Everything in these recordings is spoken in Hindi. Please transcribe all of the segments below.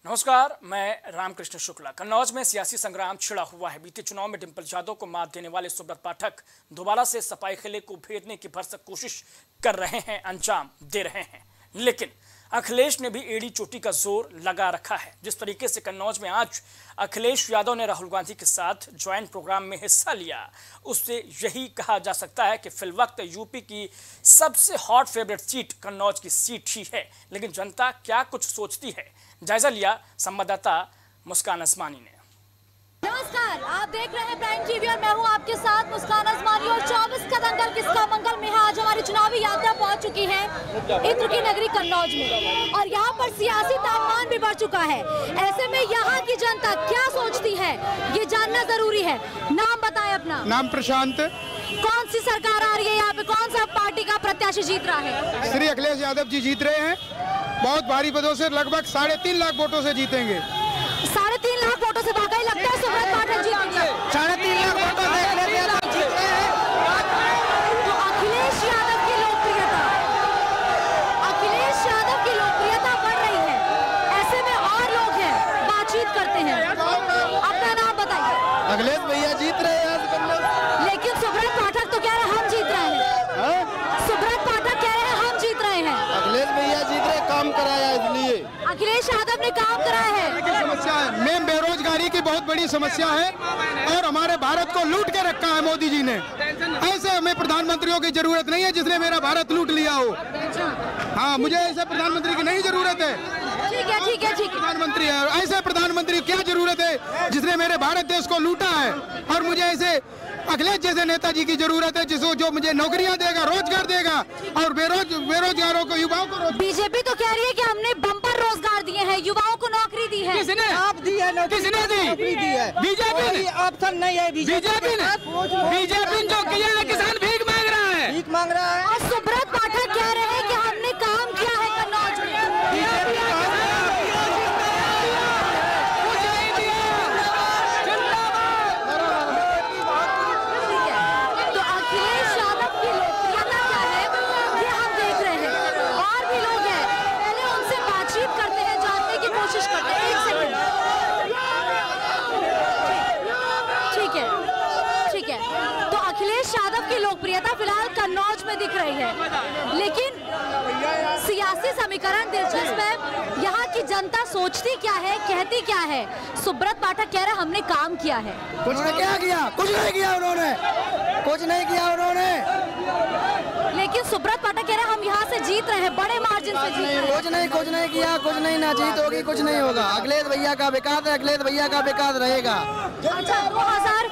नमस्कार, मैं रामकृष्ण शुक्ला। कन्नौज में सियासी संग्राम छिड़ा हुआ है। बीते चुनाव में डिंपल यादव को मात देने वाले सुब्रत पाठक दोबारा से सपाई खेले को भेदने की भरसक कोशिश कर रहे हैं, अंजाम दे रहे हैं। लेकिन अखिलेश ने भी एड़ी चोटी का जोर लगा रखा है। जिस तरीके से कन्नौज में आज अखिलेश यादव ने राहुल गांधी के साथ ज्वाइंट प्रोग्राम में हिस्सा लिया, उससे यही कहा जा सकता है कि फिलवक्त यूपी की सबसे हॉट फेवरेट सीट कन्नौज की सीट ही है। लेकिन जनता क्या कुछ सोचती है, जायजा लिया संवाददाता मुस्कान अजमानी ने। नमस्कार, आप देख रहे हैं प्राइम टीवी और मैं हूं आपके साथ मुस्कान अजमानी। और 24 का दंगल किसका मंगल में आज हमारी चुनावी यात्रा पहुंच चुकी है इत्र की नगरी कन्नौज में, और यहां पर सियासी तापमान भी बढ़ चुका है। ऐसे में यहां की जनता क्या सोचती है, ये जानना जरूरी है। नाम बताएं अपना। नाम प्रशांत। कौन सी सरकार आ रही है यहाँ पे, कौन सा पार्टी का प्रत्याशी जीत रहा है? श्री अखिलेश यादव जी जीत रहे हैं, बहुत भारी पदों से, लगभग 3.5 लाख वोटों से जीतेंगे। 3.5 लाख वोटों से वाकई लगता है सुब्रत पाठक जीतेंगे? 3.5 लाख वोटों से अखिलेश यादव जीत रहे हैं। तो अखिलेश यादव की लोकप्रियता बढ़ रही है। ऐसे में और लोग हैं, बातचीत करते हैं। अपना नाम बताइए। अखिलेश भैया जीत रहे हैं आज। लेकिन सुब्रत पाठक तो कह रहे हैं हम जीत रहे हैं। सुब्रत पाठक कह रहे हैं हम जीत रहे हैं। अखिलेश भैया जीत रहे, काम कराया इसलिए। अखिलेश यादव ने काम कराया है। समस्या है मेन बेरोजगारी की बहुत बड़ी समस्या है, और हमारे भारत को लूट के रखा है मोदी जी ने। ऐसे हमें प्रधानमंत्रियों की जरूरत नहीं है जिसने मेरा भारत लूट लिया हो। हाँ, मुझे ऐसे प्रधानमंत्री की नहीं जरूरत है। ठीक है, ठीक है, ठीक है। प्रधानमंत्री है, और ऐसे प्रधानमंत्री क्या जरूरत है जिसने मेरे भारत देश को लूटा है। और मुझे ऐसे अखिलेश जैसे नेताजी की जरूरत है जो मुझे नौकरियां देगा, रोजगार देगा, और बेरोजगारों को, युवाओं को। बीजेपी तो कह रही है कि हमने बम्पर रोजगार दिए हैं, युवाओं को नौकरी दी है। किसने? आप दी है नौकरी? किसने दी? है बीजेपी ने। ऑप्शन नहीं है बीजेपी ने जो किया है, किसान भीख मांग रहा है। भीख मांग रहा है। और सुब्रत पाठक कह रहे हैं कि हमने काम किया है कन्नौज में। तो अखिलेश यादव की लोकप्रियता क्या है, ये हम देख रहे हैं। और भी लोग हैं, पहले उनसे बातचीत करते हैं, जानने की कोशिश करते हैं। एक सेकंड। ठीक है। तो अखिलेश यादव की लोकप्रियता फिलहाल कन्नौज में दिख रही है, लेकिन सियासी समीकरण दिलचस्प है। यहाँ की जनता सोचती क्या है, कहती क्या है? सुब्रत पाठक कह रहे हैं हमने काम किया है। कुछ नहीं किया उन्होंने। लेकिन सुब्रत पाठक कह रहे हैं हम यहाँ से जीत रहे हैं, बड़े मार्जिन से जीत रहे हैं। कुछ नहीं किया, कुछ नहीं, ना जीत होगी, कुछ नहीं होगा। अखिलेश भैया का विकास है, अखिलेश भैया का विकास रहेगा। अच्छा, 2000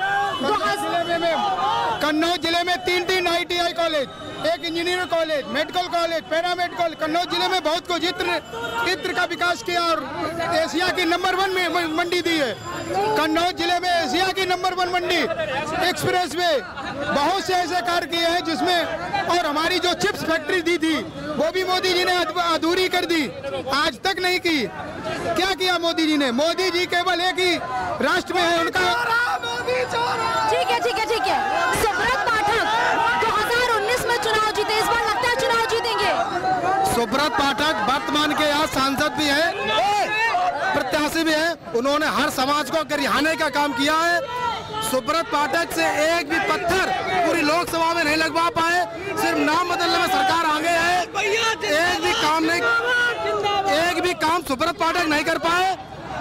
कन्नौज जिले में 3 ITI college, 1 engineering college, medical college, paramedical. Kannauj जिले में बहुत कुछ इत्र का विकास किया, और एशिया की नंबर 1 में मंडी दी है। कन्नौज जिले में एशिया की नंबर 1 मंडी, एक्सप्रेस वे, बहुत से ऐसे कार्य किए हैं जिसमें। और हमारी जो चिप्स फैक्ट्री दी थी वो भी मोदी जी ने अधूरी कर दी, आज तक नहीं की। क्या किया मोदी जी ने? मोदी जी केवल एक ही राष्ट्र में है उनका। ठीक है। सुब्रत पाठक 2019 में चुनाव जीते, इस बार लगता है चुनाव जीतेंगे। सुब्रत पाठक वर्तमान के यहाँ सांसद भी है, प्रत्याशी भी है। उन्होंने हर समाज को गरिहाने का काम किया है। सुब्रत पाठक से एक भी पत्थर पूरी लोकसभा में नहीं लगवा पाए, सिर्फ नाम बदलने में सरकार आगे है। एक भी काम सुब्रत पाठक नहीं कर पाए।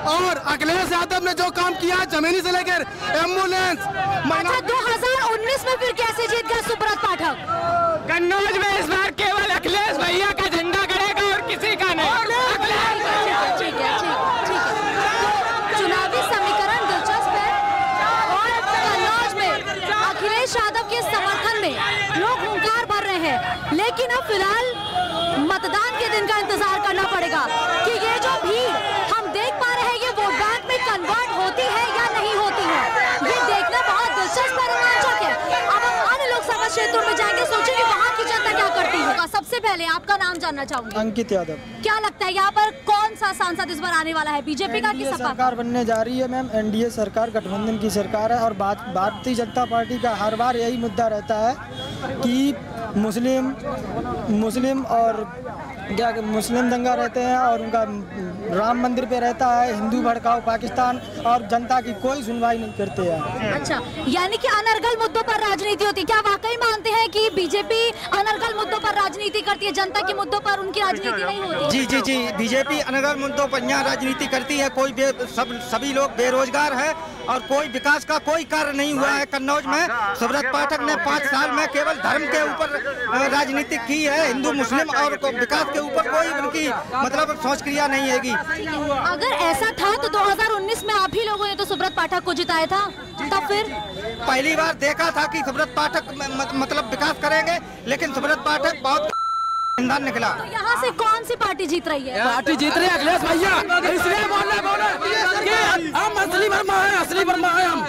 और अखिलेश यादव ने जो काम किया, जमीनी से लेकर एम्बुलेंस। 2019 में फिर कैसे जीत गया सुब्रत पाठक? कन्नौज में इस बार केवल अखिलेश भैया का झंडा गड़ेगा और किसी का नहीं। ठीक है। चुनावी समीकरण दिलचस्प है, और कन्नौज में अखिलेश यादव के समर्थन में लोग हुंकार भर रहे हैं। लेकिन अब फिलहाल मतदान के दिन का इंतजार करना पड़ेगा कि ये जो भीड़ हम देख पा रहे हैं, ये वोट बैंक में कन्वर्ट होती है या नहीं होती है। ये देखना बहुत दिलचस्प और रोमांचक है। अब हम अन्य लोकसभा क्षेत्रों में जाएंगे, सोचेंगे वहाँ की जनता क्या करती है। सबसे पहले आपका नाम जानना चाहूंगी। अंकित यादव। क्या लगता है यहाँ पर कौन सा सांसद इस बार आने वाला है, बीजेपी का कि सपा? सरकार बनने जा रही है मैम, NDA सरकार, गठबंधन की सरकार है। और भारतीय जनता पार्टी का हर बार यही मुद्दा रहता है कि मुस्लिम और क्या मुस्लिम दंगा रहते हैं और उनका राम मंदिर पे रहता है, हिंदू भड़काओ पाकिस्तान, और जनता की कोई सुनवाई नहीं करते हैं। अच्छा, यानी कि अनर्गल मुद्दों पर राजनीति होती है। क्या वाकई मानते हैं कि बीजेपी अनर्गल मुद्दों पर राजनीति करती है, जनता के मुद्दों पर उनकी राजनीति नहीं होती? जी, बीजेपी अनर्गल मुद्दों पर यहाँ राजनीति करती है। कोई सभी लोग बेरोजगार है और कोई विकास का कोई कार्य नहीं हुआ है कन्नौज में। सुब्रत पाठक ने 5 साल में केवल धर्म के ऊपर राजनीति की है, हिंदू मुस्लिम और विकास के ऊपर कोई उनकी मतलब सोच क्रिया नहीं हैगी। अगर ऐसा था तो 2019 में आप ही लोगों ने तो सुब्रत पाठक को जिताया था, तब फिर पहली बार देखा था कि सुब्रत पाठक मतलब विकास करेंगे, लेकिन सुब्रत पाठक बहुत ईंधन निकला। तो यहाँ से कौन सी पार्टी जीत रही है? पार्टी जीत रही है अखिलेश भैया, इसलिए बोले हम असली वर्मा है, असली वर्मा है हम,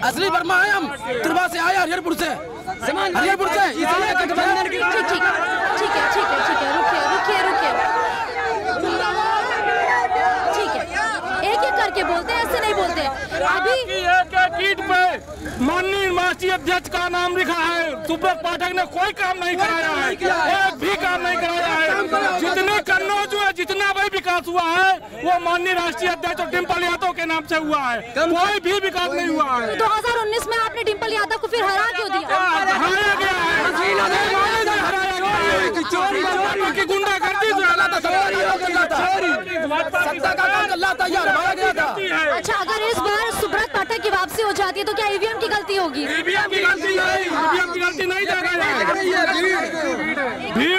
असली वर्मा है हम। त्रिभा से आए हरिहरपुर से, हरिहरपुर से, इसलिए गठबंधन की। ठीक है, एक एक करके बोलते हैं, ऐसे नहीं बोलते। अभी कीट पे माननीय राष्ट्रीय अध्यक्ष का नाम लिखा है, सुब्रत पाठक ने कोई काम नहीं कराया है, एक भी काम नहीं कराया है। जितने कन्नौज में जितना भी विकास हुआ है वो माननीय राष्ट्रीय अध्यक्ष और डिम्पल यादव के नाम से हुआ है, कोई भी विकास नहीं हुआ है। 2019 में आपने डिम्पल यादव को फिर हरा क्यों दिया? हराया गया है, की गुंडागर्दी अच्छा, अगर इस बार सुब्रत पाठक की वापसी हो जाती है तो क्या ईवीएम की गलती होगी? ईवीएम की गलती नहीं देखा जाएगा।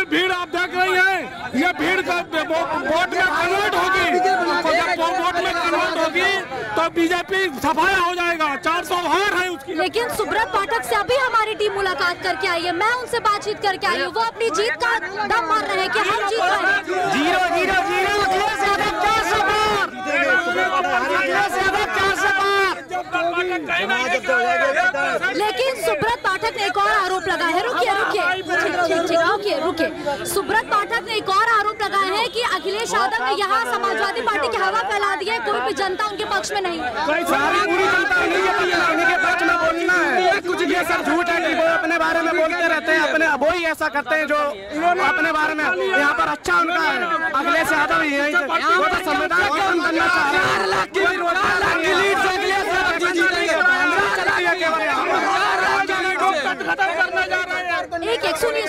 भीड़ आप देख रही हैं, ये भीड़ का वोट में कन्वर्ट होगी, जब वोट में कन्वर्ट होगी तो बीजेपी सफाया हो जाएगा। 400 हार है उसकी। लेकिन सुब्रत पाठक से अभी हमारी टीम मुलाकात करके आई है, मैं उनसे बातचीत करके आई हूँ, वो अपनी जीत का दम मार रहे हैं कि हम जीत रहे हैं। 0-0 लेकिन सुब्रत पाठक ने एक और आरोप लगाया है। रुकिए। सुब्रत पाठक ने एक और आरोप लगाया है कि अखिलेश यादव ने यहाँ समाजवादी पार्टी की हवा फैला दी है, कोई भी जनता उनके पक्ष में नहीं है। कुछ ये सब झूठ है कि वो अपने बारे में बोलते रहते हैं, अपने वो ही ऐसा करते हैं जो अपने बारे में। यहाँ पर अच्छा उनका है अखिलेश यादव ही है, वो तो संविधान को हम करना चाह रहे हैं। एक सुनिए,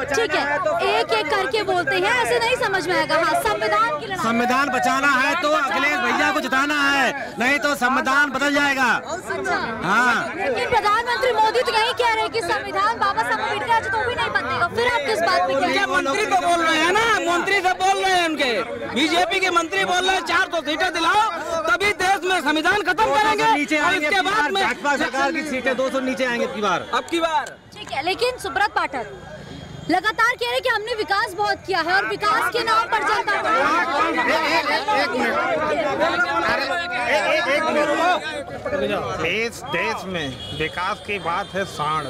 ठीक है, एक एक करके बोलते हैं, ऐसे नहीं समझ में आएगा। हाँ, संविधान की लड़ाई, संविधान बचाना है तो अखिलेश भैया को जिताना है, नहीं तो संविधान बदल जाएगा। अच्छा, हाँ, लेकिन प्रधानमंत्री मोदी तो यही कह रहे हैं कि संविधान बाबा साहब अम्बेडकर आज तो भी नहीं बदलेगा, फिर आप किस बात पे कह रहे हैं? मंत्री तो बोल रहे हैं ना, मंत्री सब बोल रहे हैं, उनके बीजेपी के मंत्री बोल रहे हैं 400 सीटें दिलाओ तभी देश में संविधान खत्म करेंगे। नीचे आएंगे, इसके बाद में भाजपा सरकार की सीटें 200 नीचे आएंगे अब की बार। ठीक है, लेकिन सुब्रत पाठक लगातार कह रहे कि हमने विकास बहुत किया है और विकास के नाम पर जनता देश में विकास की बात है साढ़।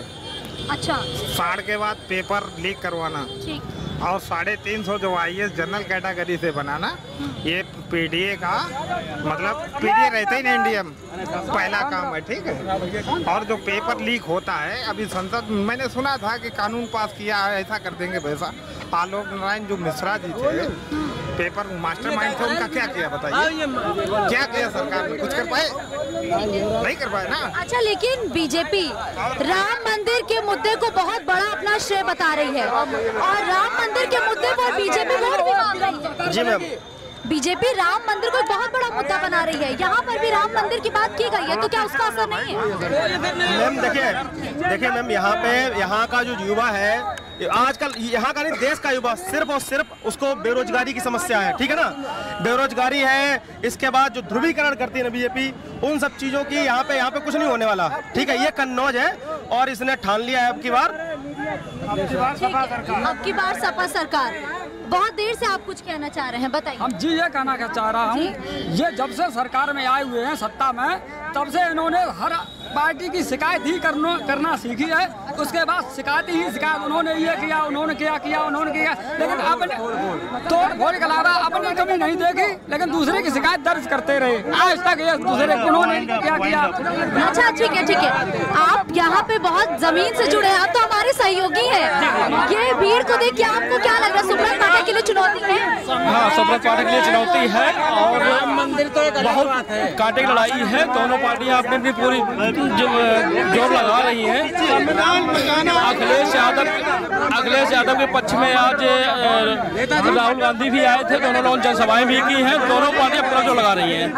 अच्छा, साढ़ के बाद पेपर लीक करवाना, ठीक, और 350 जो IAS जनरल कैटेगरी से बनाना, ये PDA का मतलब PDA रहता ही नहीं इंडिया में, पहला काम है, ठीक है। और जो पेपर लीक होता है, अभी संसद मैंने सुना था कि कानून पास किया है, ऐसा कर देंगे वैसा। आलोक नारायण जो मिश्रा जी थे, पेपर मास्टरमाइंड थे, उनका क्या किया बताइए? क्या किया सरकार ने? कुछ कर पाए? नहीं कर पाए ना। अच्छा, लेकिन बीजेपी राम मंदिर के मुद्दे को बहुत बड़ा अपना श्रेय बता रही है और राम मंदिर के मुद्दे पर बीजेपी वोट भी मांग रही है। जी मैम, बीजेपी राम मंदिर को बहुत बड़ा मुद्दा बना रही है, यहाँ पर भी राम मंदिर की बात की गई है, तो क्या उसका असर नहीं है? मैम देखिए मैम, यहाँ का जो युवा है आजकल, यहाँ का नहीं देश का युवा, सिर्फ और सिर्फ उसको बेरोजगारी की समस्या है, ठीक है ना। बेरोजगारी है, इसके बाद जो ध्रुवीकरण करती है ना बीजेपी, उन सब चीजों की यहाँ पे कुछ नहीं होने वाला, ठीक है। ये कन्नौज है और इसने ठान लिया है अब की बार सपा सरकार। बहुत देर से आप कुछ कहना चाह रहे हैं, बताइए। हम जी ये कहना चाह रहा हूँ, ये जब से सरकार में आए हुए हैं सत्ता में, तब से इन्होंने हर पार्टी की शिकायत ही करना सीखी है। उसके बाद शिकायत ही शिकायत, उन्होंने ये किया, उन्होंने क्या किया, उन्होंने किया, लेकिन अपने तोड़ फोड़ के अलावा अपनी कमी नहीं देखी, लेकिन दूसरे की शिकायत दर्ज करते रहे। आज तक ये दूसरे उन्होंने क्या किया। अच्छा ठीक है, आप यहाँ पे बहुत जमीन से जुड़े हैं, आप तो हमारे सहयोगी हैं। ये भीड़ को देख के आपको क्या लग रहा है? सुब्रत पाठक के लिए चुनौती है? हाँ, सुब्रत पाठक के लिए चुनौती है और बहुत कांटे की लड़ाई है। दोनों पार्टियां अपनी अपनी पूरी जोर लगा रही हैं। अखिलेश यादव के पक्ष में आज राहुल गांधी भी आए थे, दोनों लोग जनसभाएं भी की हैं। दोनों पार्टियां अपना जोर लगा रही हैं।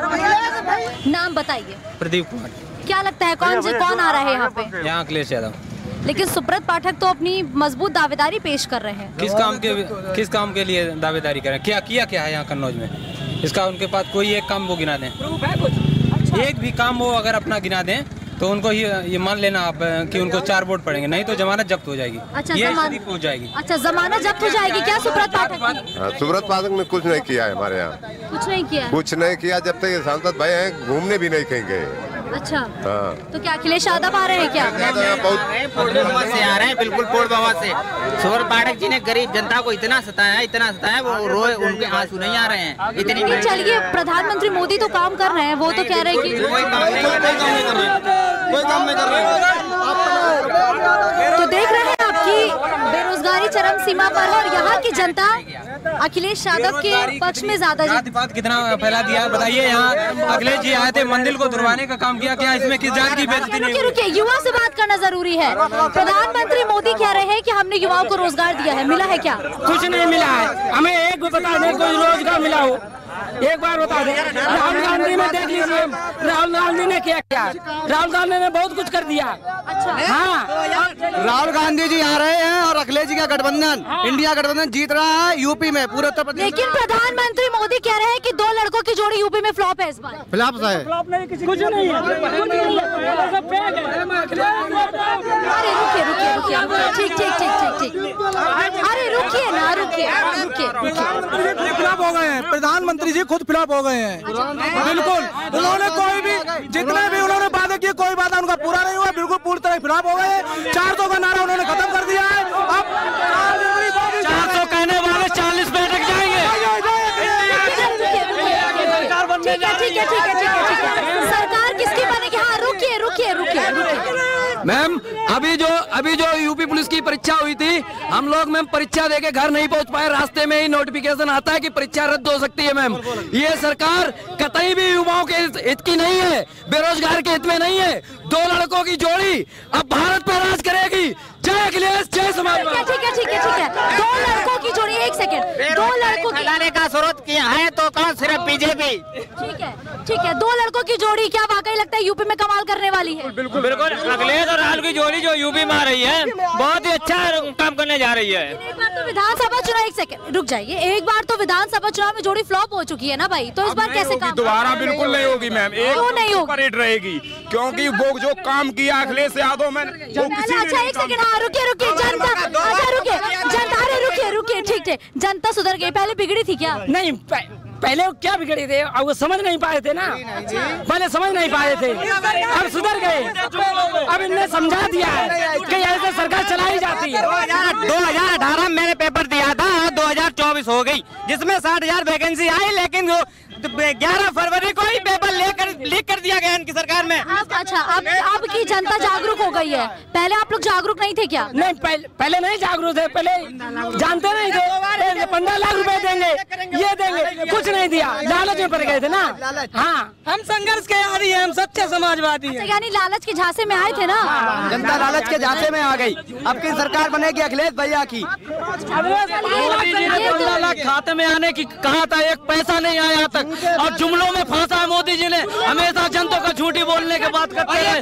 नाम बताइए। प्रदीप कुमार। क्या लगता है कौन आ रहा है यहाँ पे? यहाँ अखिलेश यादव। लेकिन सुब्रत पाठक तो अपनी मजबूत दावेदारी पेश कर रहे हैं। किस काम के लिए दावेदारी करें? क्या है यहाँ कन्नौज में? इसका उनके पास कोई एक काम वो गिना दें, एक भी काम वो अगर अपना गिना दें तो उनको ये मान लेना आप कि उनको 4 वोट पड़ेंगे, नहीं तो जमानत जब्त हो जाएगी। अच्छा, ये हो जाएगी। अच्छा, जमानत जब्त हो जाएगी क्या सुब्रत पाठक? सुब्रत पाठक ने कुछ नहीं किया है हमारे यहाँ, कुछ नहीं किया। जब तक ये सांसद भाई हैं घूमने भी नहीं कहीं गए। अच्छा, हाँ। तो क्या अखिलेश यादव आ रहे हैं क्या? पूर्णिमा से आ रहे हैं, बिल्कुल पूर्णिमा से। सुब्रत पाठक जी ने गरीब जनता को इतना सताया, वो रोए, उनके आंसू नहीं आ रहे हैं। इतनी चलिए, प्रधानमंत्री मोदी तो काम कर रहे हैं, वो तो कह रहे हैं कि कोई काम नहीं कर रहे। तो देख रहे हैं आपकी बेरोजगारी चरम सीमा पर है और यहाँ की जनता अखिलेश यादव के पक्ष में ज्यादा कितना फैला दिया बताइए। यहाँ अखिलेश जी आए थे, मंदिर को दुरवाने का काम किया, क्या इसमें किस जात की बेइज्जती नहीं हुई? रुकिए, युवा से बात करना जरूरी है। प्रधानमंत्री मोदी कह रहे हैं कि हमने युवाओं को रोजगार दिया है, मिला है क्या? कुछ नहीं मिला है, हमें एक बता दें कोई रोजगार मिला हो, एक बार बता दें। राहुल गांधी में देख लीजिए, राहुल गांधी ने क्या किया? राहुल गांधी ने बहुत कुछ कर दिया। अच्छा, हाँ, राहुल गांधी जी आ रहे हैं और अखिलेश जी का गठबंधन, इंडिया गठबंधन जीत रहा है यूपी में, पूरे उत्तर प्रदेश। लेकिन प्रधानमंत्री मोदी कह रहे हैं कि 2 लड़कों की जोड़ी यूपी में फ्लॉप है इस बार। फ्लॉप है? कुछ नहीं है। अरे रुकिए, ठीक। अरे रुकिए। फ्लॉप हो गए हैं, प्रधानमंत्री जी खुद फ्लॉप हो गए हैं। बिल्कुल, उन्होंने कोई भी जितने भी उन्होंने वादे किए, कोई वादा उनका पूरा नहीं हुआ, बिल्कुल पूरी तरह फ्लॉप हो गए। 400 का नारा उन्होंने खत्म कर दिया है। अब 400 कहने वाले 40 पे अटक जाएंगे। ठीक है। सरकार किसकी बनेगी? हाँ, रुकिए। मैम, अभी जो यूपी पुलिस की परीक्षा हुई थी, हम लोग मैम परीक्षा देके घर नहीं पहुंच पाए, रास्ते में ही नोटिफिकेशन आता है कि परीक्षा रद्द हो सकती है। मैम, ये सरकार कतई भी युवाओं के हित की नहीं है, बेरोजगार के हित में नहीं है। 2 लड़कों की जोड़ी अब भारत पर राज करेगी। जय अखिलेश, जय समाजवादी। ठीक है। 2 लड़कों की जोड़ी, 1 सेकंड। 2 लड़कों की लाने का स्रोत किया है तो कौन? सिर्फ बीजेपी। ठीक है। 2 लड़कों की जोड़ी क्या वाकई लगता है यूपी में कमाल करने वाली है? बिल्कुल। अखिलेश और राहुल की जोड़ी जो यूपी में आ रही है, बहुत ही अच्छा काम करने जा रही है। एक बार तो विधानसभा चुनाव, 1 सेकंड रुक जाइए, एक बार तो विधानसभा चुनाव में जोड़ी फ्लॉप हो चुकी है ना भाई, तो इस बार कैसे काम? दोबारा बिल्कुल नहीं होगी मैम, क्यों नहीं होगी? सुपर हिट रहेगी, क्योंकि वो जो काम किया अखिलेश यादव में अच्छा 1 सेकंड, हाँ रुकिए जनता, अच्छा रुकिए, ठीक, जनता सुधर गई, पहले बिगड़ी थी क्या? नहीं, पहले वो क्या बिगड़े थे, अब वो समझ नहीं पाए थे ना, पहले समझ नहीं पाए थे, अब सुधर गए। अब इनने समझा दिया है कि ऐसे सरकार चलाई जाती है। 2018 मैंने पेपर दिया था, 2024 हो गई, जिसमें 60,000 वैकेंसी आई, लेकिन 11 फरवरी को ही पेपर लीक कर दिया गया इनकी सरकार में। अब की जनता जागरूक हो गई है, पहले आप लोग जागरूक नहीं थे क्या? नहीं, पहले नहीं जागरूक थे, पहले जानते नहीं थे। 15 लाख रुपए देंगे, ये देंगे, कुछ नहीं दिया, लालच में पड़ गए थे ना। हाँ, हम संघर्ष के आदी हैं, हम सच्चे समाजवादी हैं। यानी लालच के झांसे में आए थे ना? जनता लालच के झांसे में आ गई। अब की सरकार बनेगी अखिलेश भैया की। मोदी जी ने 15 लाख खाते में आने की कहा था, एक पैसा नहीं आया तक, और जुमलों में फंसा है मोदी जी ने। हमेशा जनता को झूठी बोलने की बात करते हैं।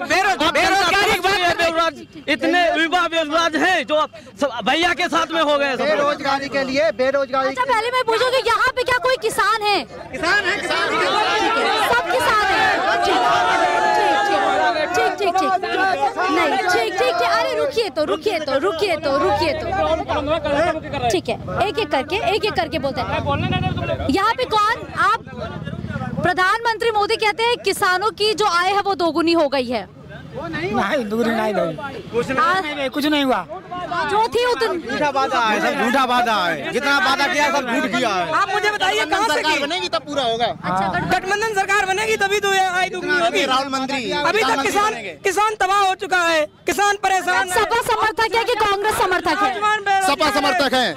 इतने युवा बेरोजगार हैं जो भैया के साथ में हो गए। बेरोजगारी के लिए बेरोजगारी। अच्छा, पहले मैं पूछूंगी यहाँ पे क्या कोई किसान है? किसान है, सब किसान है। ठीक नहीं, ठीक। अरे रुकिए तो ठीक है, एक एक करके बोलते हैं। यहाँ पे कौन? आप प्रधानमंत्री मोदी कहते हैं किसानों की जो आय है वो दोगुनी हो गई है, नहीं दूरी नहीं भाई, कुछ नहीं हुआ। जो थी उतनी झूठा वादा है, सब झूठा वादा है, जितना वादा किया सब झूठ किया है। आप मुझे बताइए कहाँ से बनेगी तब पूरा होगा। गठबंधन सरकार बनेगी तभी तो आय दुगनी होगी। राहुल मंत्री अभी तक किसान तबाह हो चुका है, किसान परेशान। सपा समर्थक है कि कांग्रेस समर्थक है? सपा समर्थक है।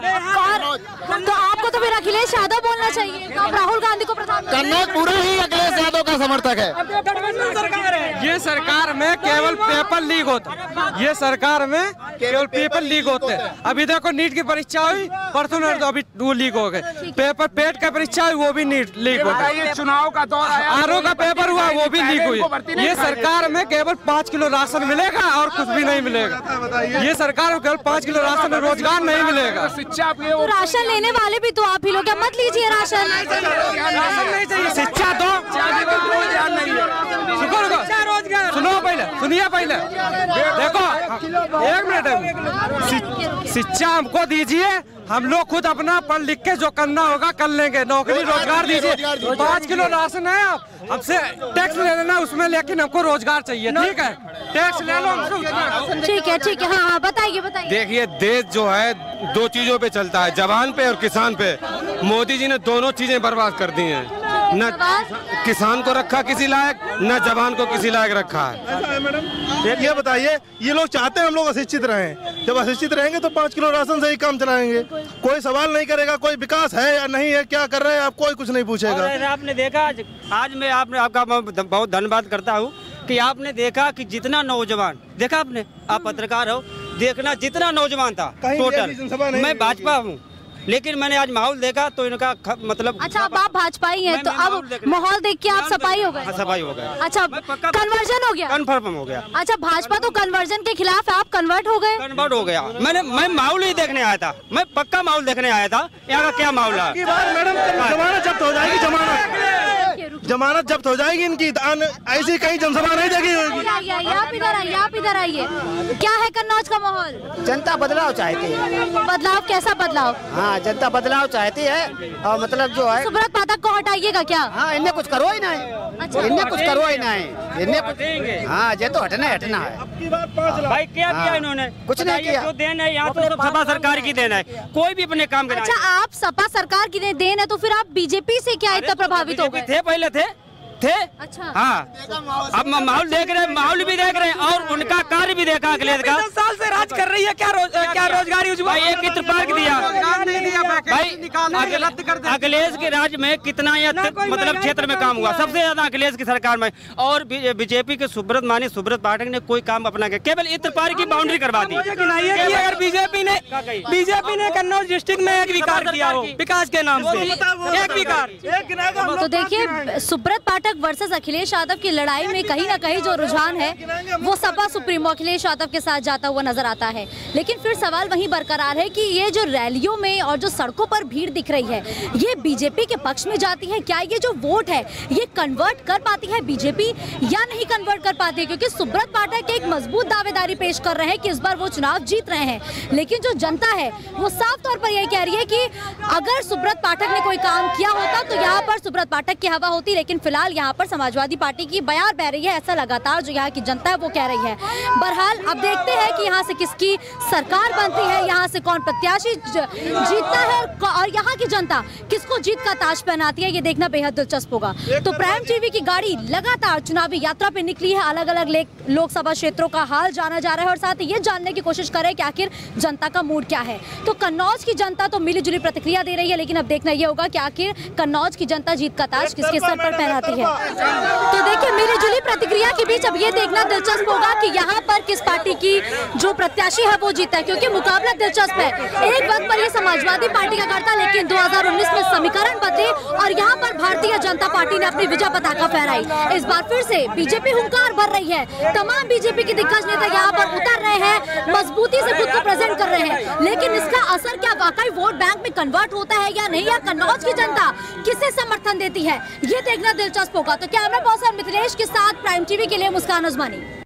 तो आपको तो फिर अखिलेश यादव बोलना चाहिए, तो आप राहुल गांधी को प्रधानमंत्री। कन्नौज पूरा ही अखिलेश यादव का समर्थक है। ये सरकार में केवल पेपर लीक होता, ये सरकार में केवल पेपर लीक होते हैं। अभी देखो नीट की परीक्षा हुई परसों, तो अभी वो लीक हो गए। पेपर पेट का परीक्षा हुई वो भी नीट लीक होता है। चुनाव का दौर आरओ का पेपर हुआ वो भी लीक हुई। ये सरकार में केवल 5 किलो राशन मिलेगा और कुछ भी नहीं मिलेगा। ये सरकार में केवल 5 किलो राशन, रोजगार नहीं मिलेगा। शिक्षा तो राशन लेने वाले भी तो आप ही लोग, मत लीजिए राशन। राशन नहीं चाहिए, शिक्षा दो। सुनो पहले, सुनिए पहले, देखो 1 मिनट, शिक्षा हमको दीजिए, हम लोग खुद अपना पढ़ लिख के जो करना होगा कर लेंगे। नौकरी रोजगार दीजिए। 5 किलो राशन है, आप हमसे टैक्स ले लेना उसमें, लेकिन हमको रोजगार चाहिए, ठीक है? टैक्स ले लो। ठीक है, हाँ बताइए। देखिए, देश जो है 2 चीजों पे चलता है, जवान पे और किसान पे। मोदी जी ने दोनों चीजें बर्बाद कर दी हैं, न किसान को रखा किसी लायक, न जवान को किसी लायक रखा है। ये बताइए, ये लोग चाहते हैं हम लोग अशिक्षित रहें। जब अशिक्षित रहेंगे तो 5 किलो राशन से ही काम चलाएंगे। कोई सवाल नहीं करेगा, कोई विकास है या नहीं है, क्या कर रहे हैं आप, कोई कुछ नहीं पूछेगा। आपने देखा आज मैं आपका बहुत धन्यवाद करता हूँ कि आपने देखा कि जितना नौजवान देखा, आपने, आप पत्रकार हो, देखना जितना नौजवान था टोटल। मैं भाजपा हूँ, लेकिन मैंने आज माहौल देखा तो इनका मतलब। अच्छा, अब आप भाजपा ही हैं, तो अब माहौल देख के आप सफाई हो गए? सफाई हो गया। अच्छा, कन्वर्जन हो गया? कन्फर्म हो गया। अच्छा, भाजपा तो कन्वर्जन के खिलाफ है, आप कन्वर्ट हो गए? कन्वर्ट हो गया। मैं माहौल ही देखने आया था, मैं पक्का माहौल देखने आया था। यहाँ का क्या माहौल है? मैडम, जमानत जब्त हो जाएगी, जमानत जब्त हो जाएगी इनकी। ऐसी कहीं जनसभा नहीं देखी होगी। आप इधर आइए। क्या है कन्नौज का माहौल? जनता बदलाव चाहती है। बदलाव? कैसा बदलाव? हाँ, जनता बदलाव चाहती है, और मतलब जो है सुब्रत पाठक को हटाइएगा क्या? हाँ, इन्हें कुछ करो ही नहीं। अच्छा, इन्हें कुछ करो ही नहीं, इन्हें कुछ। हाँ, ये तो हटना है भाई। क्या किया इन्होंने? कुछ नहीं किया। जो देन है यहाँ तो सपा सरकार की देन है, कोई भी अपने काम करें। अच्छा, आप सपा सरकार की देन है, तो फिर आप बीजेपी से क्या इतना प्रभावित हो गए? थे पहले थे। अच्छा, हाँ, अब माहौल देख रहे हैं, माहौल भी देख रहे हैं, और उनका कार्य भी देखा। अखिलेश का 10 साल से राज कर रही है, क्या रोजगार भाई? एक चित्र पार्क दिया भाई। अखिलेश के राज में कितना मतलब क्षेत्र में काम हुआ, सबसे ज्यादा अखिलेश की सरकार में। और बीजेपी के सुब्रत पाठक ने कोई काम अपना किया, केवल इत्र पार्क की बाउंड्री करवा दी। अगर बीजेपी ने कन्नौज डिस्ट्रिक्ट में एक विकास किया हो, विकास के नाम से एक विकास। तो देखिए, सुब्रत पाठक वर्सेस अखिलेश यादव की लड़ाई में कहीं ना कहीं जो रुझान है वो सपा सुप्रीमो अखिलेश यादव के साथ जाता हुआ नजर आता है। लेकिन फिर सवाल वहीं बरकरार है कि ये जो रैलियों में और जो सड़कों पर भीड़ दिख रही है, ये बीजेपी के पक्ष में जाती है? क्या ये जो वोट है ये कन्वर्ट कर पाती है बीजेपी या नहीं कन्वर्ट कर पाती है? क्योंकि सुब्रत पाठक एक मजबूत दावेदारी पेश कर रहे हैं कि इस बार वो चुनाव जीत रहे हैं, लेकिन जो जनता है वो साफ तौर पर यह कह रही है कि अगर सुब्रत पाठक ने कोई काम किया होता तो यहाँ पर सुब्रत पाठक की हवा होती। लेकिन फिलहाल यहाँ पर समाजवादी पार्टी की बयार बह रही है, ऐसा लगातार जो यहाँ की जनता है वो कह रही है। बहरहाल अब देखते हैं कि यहाँ से किसकी सरकार बनती है, यहाँ से कौन प्रत्याशी जीतता है और यहाँ की जनता किसको जीत का ताज पहनाती है, ये देखना बेहद दिलचस्प होगा। तो प्राइम टीवी की गाड़ी लगातार चुनावी यात्रा पे निकली है, अलग अलग लोकसभा क्षेत्रों का हाल जाना जा रहा है और साथ ही ये जानने की कोशिश कर रहे हैं कि आखिर जनता का मूड क्या है। तो कन्नौज की जनता तो मिली जुली प्रतिक्रिया दे रही है, लेकिन अब देखना यह होगा कि आखिर कन्नौज की जनता जीत का ताज किसके सर पर पहनाती है। तो देखिए, मिली जुली प्रतिक्रिया के बीच अब ये देखना दिलचस्प होगा कि यहाँ पर किस पार्टी की जो प्रत्याशी है वो जीता है, क्योंकि मुकाबला दिलचस्प है। एक वक्त पर ये समाजवादी पार्टी का करता, लेकिन 2019 में समीकरण बदले और यहाँ पर भारतीय जनता पार्टी ने अपनी विजय पताका फहराई। इस बार फिर से बीजेपी हुंकार भर रही है, तमाम बीजेपी के दिग्गज नेता यहाँ पर उतर रहे हैं, मजबूती से खुद को प्रेजेंट कर रहे हैं। लेकिन इसका असर क्या वाकई वोट बैंक में कन्वर्ट होता है या नहीं, या कन्नौज की जनता किसे समर्थन देती है, ये देखना दिलचस्प होगा। तो कैमरा पर्सन मिथिलेश के साथ प्राइम टीवी के लिए मुस्कान उस्मानी।